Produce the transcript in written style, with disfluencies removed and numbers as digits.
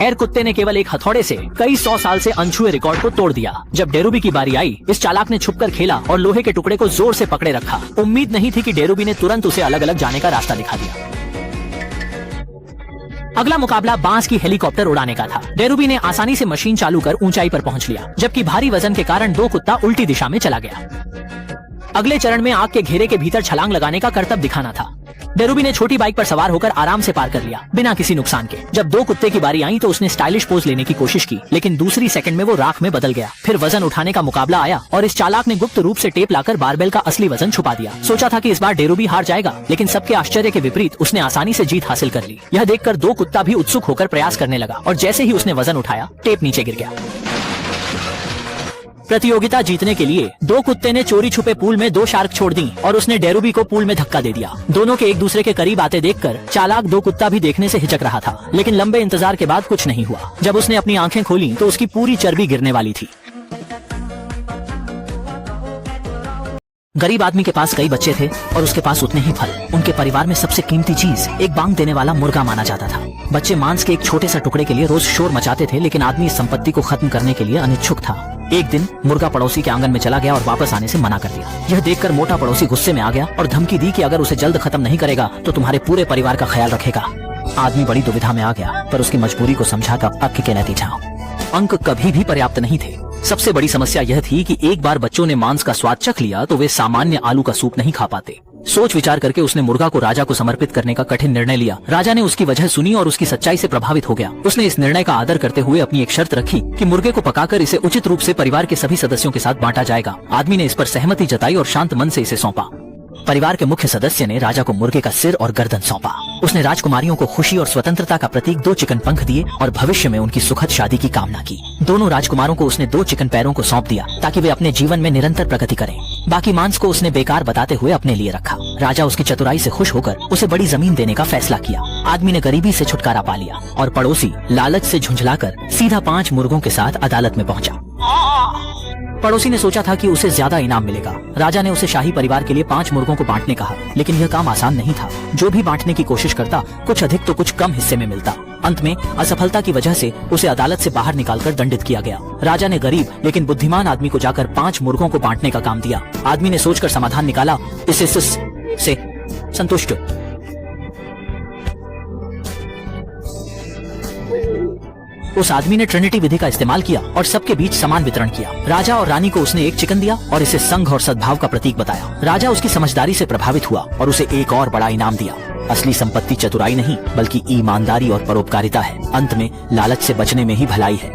एर कुत्ते ने केवल एक हथौड़े से कई 100 साल से अनछुए रिकॉर्ड को तोड़ दिया। जब डेरुबी की बारी आई, इस चालाक ने छुपकर खेला और लोहे के टुकड़े को जोर से पकड़े रखा। उम्मीद नहीं थी कि डेरुबी ने तुरंत उसे अलग अलग जाने का रास्ता दिखा दिया। अगला मुकाबला बांस की हेलीकॉप्टर उड़ाने का था। डेरुबी ने आसानी से मशीन चालू कर ऊंचाई पर पहुंच लिया, जबकि भारी वजन के कारण दो कुत्ता उल्टी दिशा में चला गया। अगले चरण में आग के घेरे के भीतर छलांग लगाने का करतब दिखाना था। डेरुबी ने छोटी बाइक पर सवार होकर आराम से पार कर लिया, बिना किसी नुकसान के। जब दो कुत्ते की बारी आई तो उसने स्टाइलिश पोज लेने की कोशिश की, लेकिन दूसरी सेकंड में वो राख में बदल गया। फिर वजन उठाने का मुकाबला आया और इस चालाक ने गुप्त रूप से टेप लाकर बारबेल का असली वजन छुपा दिया। सोचा था कि इस बार डेरुबी हार जाएगा, लेकिन सबके आश्चर्य के विपरीत उसने आसानी से जीत हासिल कर ली। यह देखकर दो कुत्ता भी उत्सुक होकर प्रयास करने लगा और जैसे ही उसने वजन उठाया, टेप नीचे गिर गया। प्रतियोगिता जीतने के लिए दो कुत्ते ने चोरी छुपे पूल में 2 शार्क छोड़ दी और उसने डेरुबी को पूल में धक्का दे दिया। दोनों के एक दूसरे के करीब आते देखकर चालाक दो कुत्ता भी देखने से हिचक रहा था, लेकिन लंबे इंतजार के बाद कुछ नहीं हुआ। जब उसने अपनी आंखें खोली तो उसकी पूरी चर्बी गिरने वाली थी। गरीब आदमी के पास कई बच्चे थे और उसके पास उतने ही फल। उनके परिवार में सबसे कीमती चीज एक बांग देने वाला मुर्गा माना जाता था। बच्चे मांस के एक छोटे सा टुकड़े के लिए रोज शोर मचाते थे, लेकिन आदमी इस संपत्ति को खत्म करने के लिए अनिच्छुक था। एक दिन मुर्गा पड़ोसी के आंगन में चला गया और वापस आने से मना कर दिया। यह देखकर मोटा पड़ोसी गुस्से में आ गया और धमकी दी कि अगर उसे जल्द खत्म नहीं करेगा तो तुम्हारे पूरे परिवार का ख्याल रखेगा। आदमी बड़ी दुविधा में आ गया, पर उसकी मजबूरी को समझा का अब के नतीजा। अंक कभी भी पर्याप्त नहीं थे। सबसे बड़ी समस्या यह थी कि एक बार बच्चों ने मांस का स्वाद चख लिया तो वे सामान्य आलू का सूप नहीं खा पाते। सोच विचार करके उसने मुर्गा को राजा को समर्पित करने का कठिन निर्णय लिया। राजा ने उसकी वजह सुनी और उसकी सच्चाई से प्रभावित हो गया। उसने इस निर्णय का आदर करते हुए अपनी एक शर्त रखी कि मुर्गे को पकाकर इसे उचित रूप से परिवार के सभी सदस्यों के साथ बांटा जाएगा। आदमी ने इस पर सहमति जताई और शांत मन से इसे सौंपा। परिवार के मुख्य सदस्य ने राजा को मुर्गे का सिर और गर्दन सौंपा। उसने राजकुमारियों को खुशी और स्वतंत्रता का प्रतीक 2 चिकन पंख दिए और भविष्य में उनकी सुखद शादी की कामना की। दोनों राजकुमारों को उसने 2 चिकन पैरों को सौंप दिया ताकि वे अपने जीवन में निरंतर प्रगति करें। बाकी मांस को उसने बेकार बताते हुए अपने लिए रखा। राजा उसकी चतुराई से खुश होकर उसे बड़ी जमीन देने का फैसला किया। आदमी ने गरीबी से छुटकारा पा लिया और पड़ोसी लालच से झुंझलाकर सीधा 5 मुर्गों के साथ अदालत में पहुंचा। पड़ोसी ने सोचा था कि उसे ज्यादा इनाम मिलेगा। राजा ने उसे शाही परिवार के लिए 5 मुर्गों को बांटने कहा, लेकिन यह काम आसान नहीं था। जो भी बांटने की कोशिश करता, कुछ अधिक तो कुछ कम हिस्से में मिलता। अंत में असफलता की वजह से उसे अदालत से बाहर निकालकर दंडित किया गया। राजा ने गरीब लेकिन बुद्धिमान आदमी को जाकर 5 मुर्गों को बांटने का काम दिया। आदमी ने सोचकर समाधान निकाला, इसे से संतुष्ट। उस आदमी ने ट्रिनिटी विधि का इस्तेमाल किया और सबके बीच समान वितरण किया। राजा और रानी को उसने एक चिकन दिया और इसे संघ और सद्भाव का प्रतीक बताया। राजा उसकी समझदारी से प्रभावित हुआ और उसे एक और बड़ा इनाम दिया। असली संपत्ति चतुराई नहीं, बल्कि ईमानदारी और परोपकारिता है। अंत में लालच से बचने में ही भलाई है।